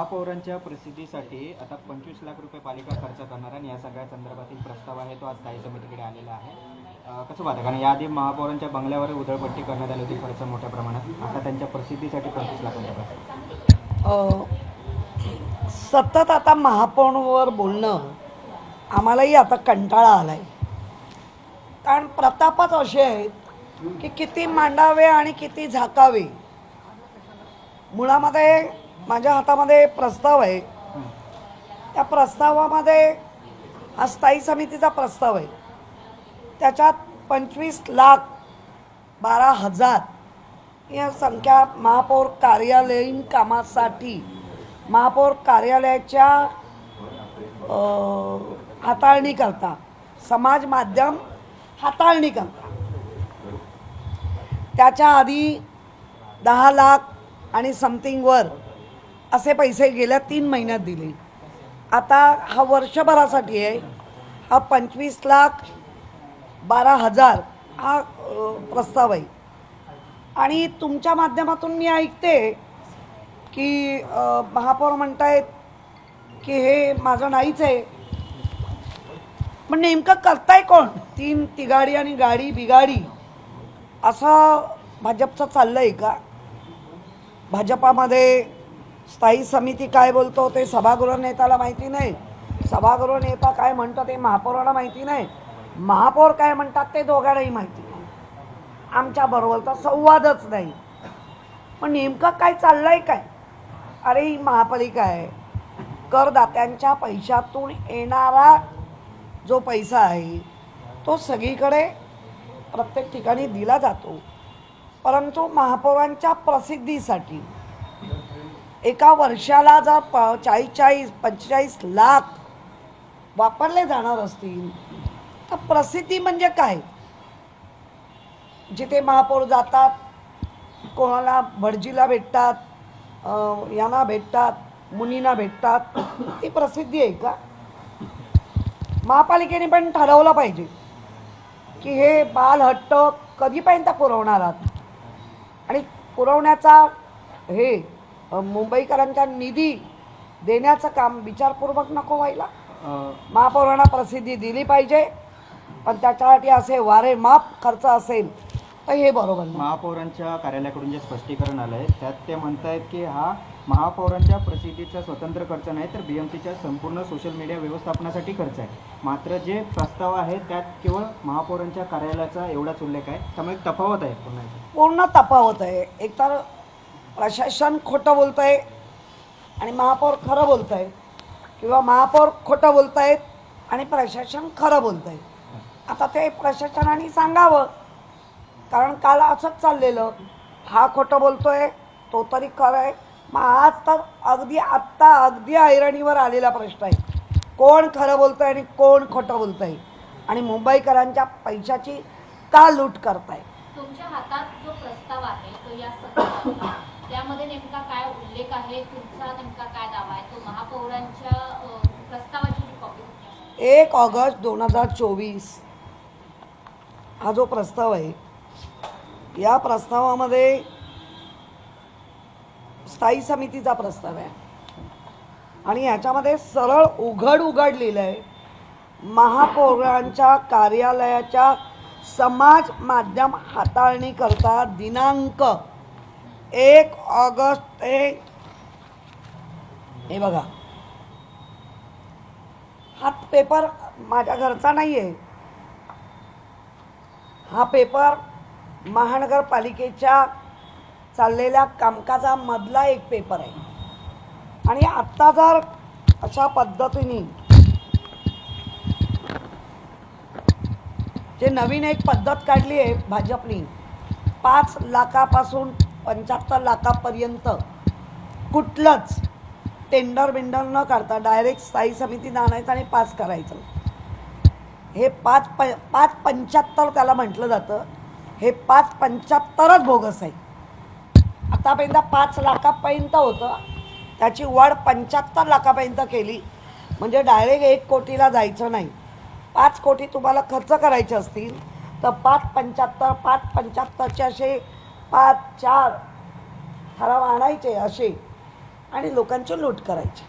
महापौरांच्या प्रसिद्धीसाठी आता 25 लाख रुपये पालिका खर्च करणार आणि या सगळ्या संदर्भातील प्रस्ताव आहे तो आज स्थायी समितीकडे आलेला आहे. कसं पाहता, कारण याआधी महापौरांच्या बंगल्यावर उधळपट्टी करण्यात आली होती खर्च मोठ्या प्रमाणात, आता त्यांच्या प्रसिद्धीसाठी 25 लाखांचा सतत आता महापौरांवर बोलणं आम्हालाही आता कंटाळा आलाय. कारण प्रतापच असे आहेत की किती मांडावे आणि किती झाकावे. मुळामध्ये माझ्या हातामध्ये प्रस्ताव आहे. त्या प्रस्तावामध्ये हा स्थायी समितीचा प्रस्ताव आहे. त्याच्यात 25,12,000 या संख्या महापौर कार्यालयीन कामासाठी महापौर कार्यालयाच्या हाताळणी करता, समाज माध्यम हाताळणी करता. त्याच्या आधी 10 लाख आणि समथिंगवर असे पैसे गेल्या 3 महिन्यात दिले. आता हा वर्षभरासाठी आहे. हा 25,12,000 हा प्रस्ताव आहे. आणि तुमच्या माध्यमातून मी ऐकते की महापौर म्हणतायत की हे माझं नाहीच आहे. पण नेमकं करताय कोण? तिघाडी आणि गाडी बिगाडी असं भाजपचं चाललं आहे का? भाजपामध्ये स्थायी समिती काय बोलतो ते सभागृह नेत्याला माहिती नाही. सभागृह नेता काय म्हणतो ते महापौराला माहिती नाही. महापौर काय म्हणतात ते दोघांनाही माहिती नाही. आमच्याबरोबर तर संवादच नाही. पण नेमकं काय चाललंय काय? अरे ही महापालिका आहे. करदात्यांच्या पैशातून येणारा जो पैसा आहे तो सगळीकडे प्रत्येक ठिकाणी दिला जातो. परंतु महापौरांच्या प्रसिद्धीसाठी एका वर्षाला जर 45 लाख वापरले जाणार असतील तर प्रसिद्धी म्हणजे काय? जिथे महापौर जातात, कोणाला भटजीला भेटतात, यांना भेटतात, मुनींना भेटतात, ती प्रसिद्धी आहे का? महापालिकेने पण ठरवलं पाहिजे की हे बालहट्ट कधीपर्यंत पुरवणार आहात. आणि पुरवण्याचा हे मुंबईकरांच्या निधी देण्याचं काम विचारपूर्वक नको व्हायला. महापौरांना प्रसिद्धी दिली पाहिजे, पण त्याच्यासाठी असे वारेमाप खर्च असेल तर हे बरोबर नाही. महापौरांच्या कार्यालयाकडून जे स्पष्टीकरण आलं आहे त्यात ते म्हणतायत की हा महापौरांच्या प्रसिद्धीचा स्वतंत्र खर्च नाही तर BMCच्या संपूर्ण सोशल मीडिया व्यवस्थापनासाठी खर्च आहे. मात्र जे प्रस्ताव आहे त्यात केवळ महापौरांच्या कार्यालयाचा एवढाच उल्लेख आहे. त्यामुळे तफावत आहे, पूर्ण तफावत आहे. एकतर प्रशासन खोटं बोलत आहे आणि महापौर खरं बोलत आहे, किंवा महापौर खोटं बोलत आहेत आणि प्रशासन खरं बोलत आहे. आता ते प्रशासनाने सांगावं, कारण काल असंच चाललेलं. हा खोटं बोलतोय, तो तरी खरं आहे. मग आज तर अगदी ऐरणीवर आलेला प्रश्न आहे, कोण खरं बोलतंय आणि कोण खोटं बोलतंय आणि मुंबईकरांच्या पैशाची का लूट करताय. तुमच्या हातात जो प्रस्ताव आहे तो या संदर्भातला, त्यामध्ये नेमका काय उल्लेख आहे? तुमचा नेमका काय दावा आहे? तो महापौरांच्या प्रस्तावाची जी कॉपी 1 ऑगस्ट 2024 हा जो प्रस्ताव आहे, या प्रस्तावामध्ये स्थायी समितीचा प्रस्ताव आहे आणि याच्यामध्ये सरळ उघड लिहिलं आहे, महापौरांच्या कार्यालयाच्या समाज माध्यम हाताळणी करता दिनांक 1 ऑगस्ट हे बघा. हा पेपर माझ्या घरचा नाही आहे. हा पेपर महानगरपालिकेच्या चाललेल्या कामकाजामधला एक पेपर आहे. आणि आत्ता जर अशा पद्धतीने जे नवीन एक पद्धत काढली आहे भाजपनी, 5 लाखापासून 75 लाखापर्यंत कुठलंच टेंडर बिंडर न करता डायरेक्ट स्थायी समितीनं आणायचं आणि पास करायचं. हे 5.75 त्याला म्हटलं जातं. हे 5.75च बोगस आहे. आतापर्यंत 5 लाखापर्यंत होतं, त्याची वाढ 75 लाखापर्यंत केली. म्हणजे डायरेक्ट 1 कोटीला जायचं नाही. 5 कोटी तुम्हाला खर्च करायचे असतील तर 5.75चे असे 5-4 ठराव आणायचे. असे आणि लोकांची लूट करायची.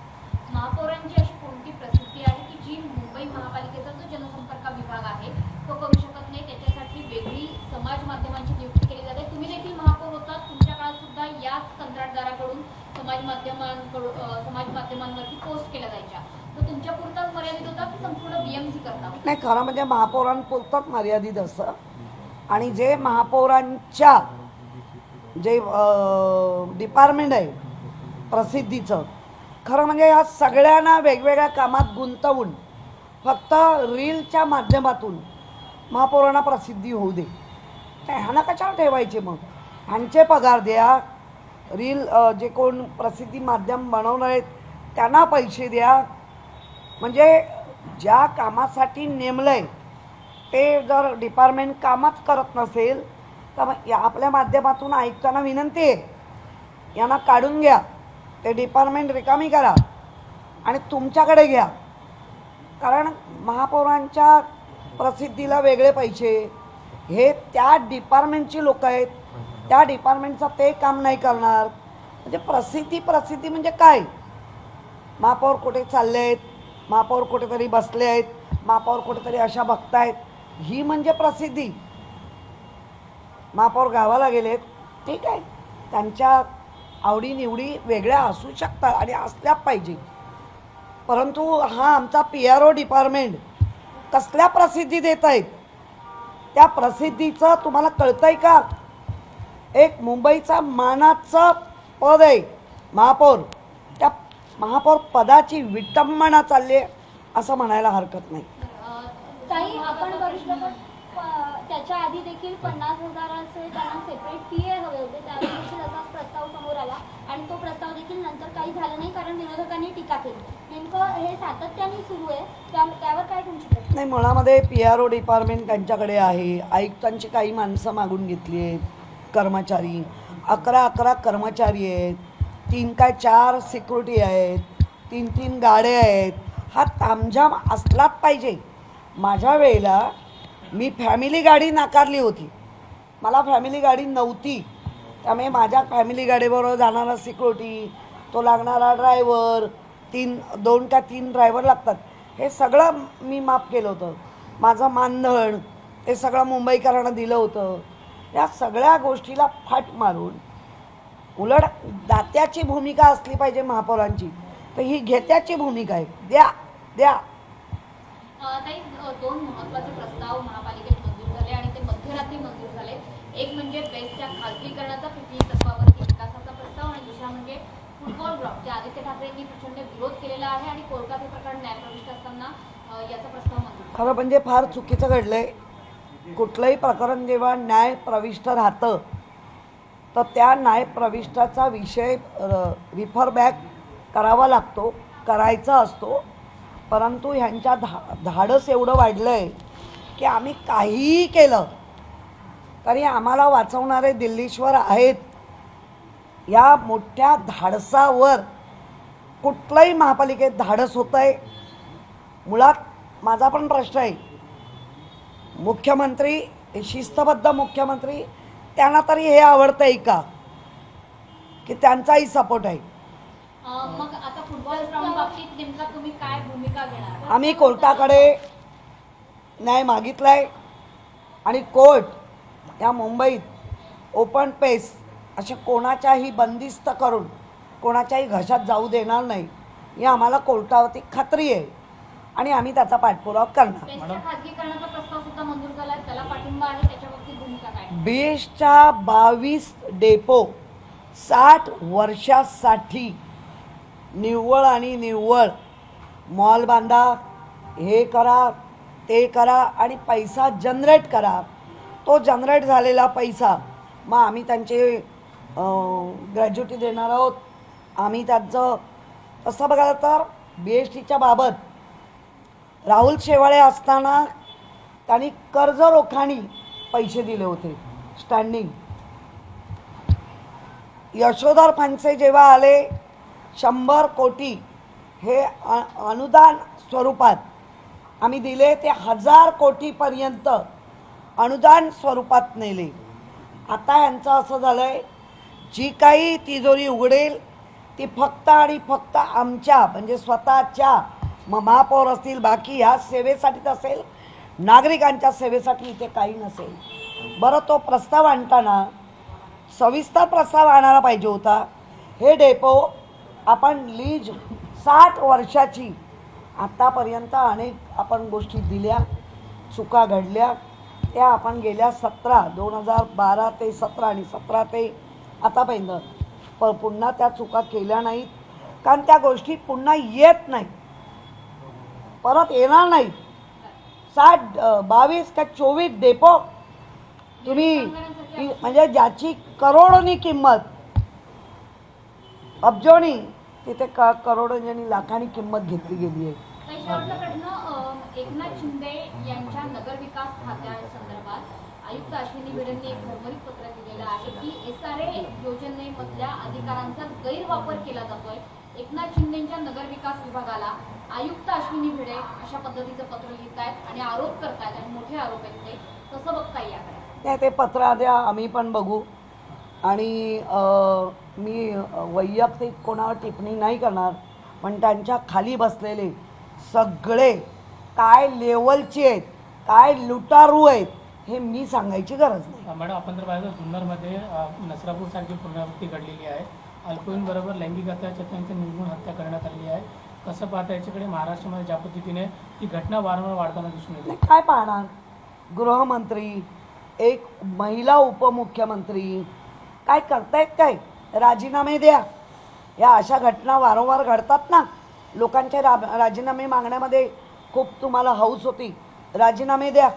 महापौरांची अशी कोणती प्रसिद्धी आहे की जी मुंबई महापालिकेचा जो जनसंपर्क विभाग आहे तो करू शकत नाही, त्याच्यासाठी वेगळी समाज माध्यमांची नियुक्ती केली जाते? तुम्ही देखील महापौर होतात, तुमच्या काळात सुद्धा याच कंत्राटदाराकडून समाज माध्यमांवरती पोस्ट केल्या जायच्या, तर तुमच्या पुरताच मर्यादित होता की संपूर्ण बीएमसी करता? नाही, खरं म्हणजे महापौरांपुरतंच मर्यादित असं. आणि जे महापौरांच्या जे डिपार्टमेंट आहे प्रसिद्धीचं, खरं म्हणजे या सगळ्यांना वेगवेगळ्या कामात गुंतवून फक्त रीलच्या माध्यमातून महापौरांना प्रसिद्धी होऊ दे. काय ह्यांना कशावर ठेवायचे मग? ह्यांचे पगार द्या, रील जे कोण प्रसिद्धी माध्यम बनवणार आहेत त्यांना पैसे द्या. म्हणजे ज्या कामासाठी नेमलं आहे ते जर डिपार्टमेंट कामच करत नसेल तर मग आपल्या माध्यमातून आयुक्तांना विनंती आहे, यांना काढून घ्या, ते डिपार्टमेंट रिकामी करा आणि तुमच्याकडे घ्या. कारण महापौरांच्या प्रसिद्धीला वेगळे पैसे, हे त्या डिपार्टमेंटची लोक आहेत, त्या डिपार्टमेंटचं ते काम नाही करणार. म्हणजे प्रसिद्धी म्हणजे काय? महापौर कुठे चालले आहेत, महापौर कुठेतरी बसले आहेत, महापौर कुठेतरी अशा बघतायत, ही म्हणजे प्रसिद्धी? महापौर गावाला गेलेत, ठीक आहे, त्यांच्या आवडीनिवडी वेगळ्या असू शकतात आणि असल्या पाहिजे, परंतु हा आमचा PRO डिपार्टमेंट कसल्या प्रसिद्धी देत आहेत? त्या प्रसिद्धीचं तुम्हाला कळतंय का? एक मुंबईचा मानाचं पद आहे महापौर, त्या महापौर पदाची विटंबना चालली आहे असं म्हणायला हरकत नाही. ताई, आपण बघितलं त्याच्या आधी देखील 50,000चे त्यांना सेपरेट PA हवे होते, त्यावेळी देखील असाच प्रस्ताव समोर आला आणि तो प्रस्ताव देखील नंतर काही झालं नाही कारण विरोधकांनी टीका केली. नेमकं हे सातत्याने सुरू आहे, त्यावर काय तुमची प्रतिक्रिया? नाही, मुळामध्ये PRO डिपार्टमेंट त्यांच्याकडे आहे. आयुक्तांची काही माणसं मागून घेतली आहेत, कर्मचारी 11 कर्मचारी आहेत, 3 काय 4 सिक्युरिटी आहेत, 3 गाड्या आहेत. हा तामझाम असलाच पाहिजे. माझ्या वेळेला मी फॅमिली गाडी नाकारली होती, मला फॅमिली गाडी नव्हती, त्यामुळे माझ्या फॅमिली गाडीबरोबर जाणारा सिक्युरिटी, तो लागणारा ड्रायव्हर, 2 का 3 ड्रायव्हर लागतात, हे सगळं मी माफ केलं होतं. माझं मानधन ते सगळं मुंबईकरांना दिलं होतं. या सगळ्या गोष्टीला फाट मारून उलट दात्याची भूमिका असली पाहिजे महापौरांची, तर ही घेत्याची भूमिका आहे. द्या. ताई, 2 महत्त्वाचे प्रस्ताव महापालिकेत मंजूर झाले आणि ते मध्यरात्री मंजूर झाले. एक म्हणजे बेस्टच्या खाजगीकरणाचा PPP तत्वावरती विकासाचा प्रस्ताव आणि दुसरा म्हणजे फुटबॉल ग्राउंड, जे आदित्य ठाकरेंनी प्रचंड विरोध केलेला आहे आणि कोर्टात हे प्रकरण न्यायप्रविष्ट असताना याचा प्रस्ताव मंजूर. खरं म्हणजे फार चुकीचं घडलंय. कुठलंही प्रकरण जेव्हा न्याय प्रविष्ट राहतं तर त्या न्याय प्रविष्टाचा विषय रिफर बॅक करावा लागतो, करायचा असतो. परंतु ह्यांच्या धाडस एवढं वाढलं आहे की आम्ही काहीही केलं तरी आम्हाला वाचवणारे दिल्लीश्वर आहेत. या मोठ्या धाडसावर कुठलंही महापालिकेत धाडस होतं आहे. मुळात माझा पण प्रश्न आहे, मुख्यमंत्री, शिस्तबद्ध मुख्यमंत्री, त्यांना तरी हे आवडतं आहे का की त्यांचाही सपोर्ट आहे? मग आता फुटबॉल ग्राउंड बाबतीत नेमका तुम्ही काय भूमिका घेणार? आम्ही कोर्टाकडे न्याय मागितलाय आणि कोर्ट या मुंबईत ओपन पेस असे कोणाच्याही बंदिस्त करून कोणाच्याही घशात जाऊ देणार नाही, ही आम्हाला कोर्टावरती खात्री आहे आणि आम्ही त्याचा पाठपुरावा करणार. बेस्टच्या खाजगीकरणाचा प्रस्ताव सुद्धा मंजूर झाला, त्याला पाठिंबा आहे, त्याच्या बाबतीत भूमिका काय? बेस्टच्या 22 डेपो 60 वर्षासाठी निव्वळ आणि निव्वळ मॉल बांधा, हे करा ते करा आणि पैसा जनरेट करा. तो जनरेट झालेला पैसा मग आम्ही त्यांचे ग्रॅज्युटी देणार आहोत. आम्ही त्यांचं तसं बघायला तर BSTच्या बाबत राहुल शेवाळे असताना त्यांनी कर्ज रोखाणी पैसे दिले होते स्टँडिंग. यशोधर फणसे जेव्हा आले 100 कोटी हे अनुदान स्वरूपात आम्ही दिले, ते 1000 कोटीपर्यंत अनुदान स्वरूपात नेले. आता यांचं असं झालं आहे, जी काही तिजोरी उघडेल ती फक्त आणि फक्त आमच्या म्हणजे स्वतःच्या महापौर असतील बाकी ह्या सेवेसाठीच असेल, नागरिकांच्या सेवेसाठी इथे काही नसेल. बरं, तो प्रस्ताव आणताना सविस्तर प्रस्ताव आणायला पाहिजे होता. हे डेपो आपण लीज 60 वर्षाची, आत्तापर्यंत अनेक आपण गोष्टी दिल्या, चुका घडल्या, त्या आपण गेल्या 2012 ते 17 आणि 17 ते आतापर्यंत पुन्हा त्या चुका केल्या नाहीत. कारण त्या गोष्टी पुन्हा येत नाहीत, परत येणार नाहीत. 22 का 24 डेपो तुम्ही म्हणजे ज्याची करोडोनी किंमत, अब्जोनी, तिथे करोडोनी आणि लाखांनी किंमत घेतली गेली आहे. शेवटच्याकडनं एकनाथ शिंदे यांच्या नगरविकास खात्यासंदर्भात आयुक्त अश्विनी भिडेंनी एक भरभरीत पत्र दिलेलं आहे की SRA योजनेमधल्या अधिकारांचा गैरवापर केला जातोय. एकनाथ शिंदेच्या नगरविकास विभागाला आयुक्त अश्विनी भिडे अशा पद्धतीचं पत्र लिहित आहेत आणि आरोप करतायत आणि मोठे आरोप आहेत ते. कसं बघताय याकडे? नाही, ते पत्र आद्या आम्ही पण बघू आणि मी वैयक्तिक कोणावर टिप्पणी नाही करणार, पण त्यांच्या खाली बसलेले सगळे काय लेवलचे आहेत, काय लुटारू आहेत हे मी सांगायची गरज नाही. मॅडम, आपण जर पाहिलं जुन्नरमध्ये नसरापूरसारखी पुनरावृत्ती घडलेली आहे. अल्पवयीनबरोबर लैंगिक अत्याचारांची निर्गुण हत्या करण्यात आलेली आहे. कसं पाहता याच्याकडे महाराष्ट्रामध्ये ज्या पद्धतीने ही घटना वारंवार वाढताना दिसून येते? नाही, काय पाहणार, गृहमंत्री, एक महिला उपमुख्यमंत्री काय करतायत? काय राजीनामे द्या. या अशा घटना वारंवार घडतात ना, लोकांचे राजीनामे मागण्यामध्ये खूप तुम्हाला हौस होती, राजीनामे द्या.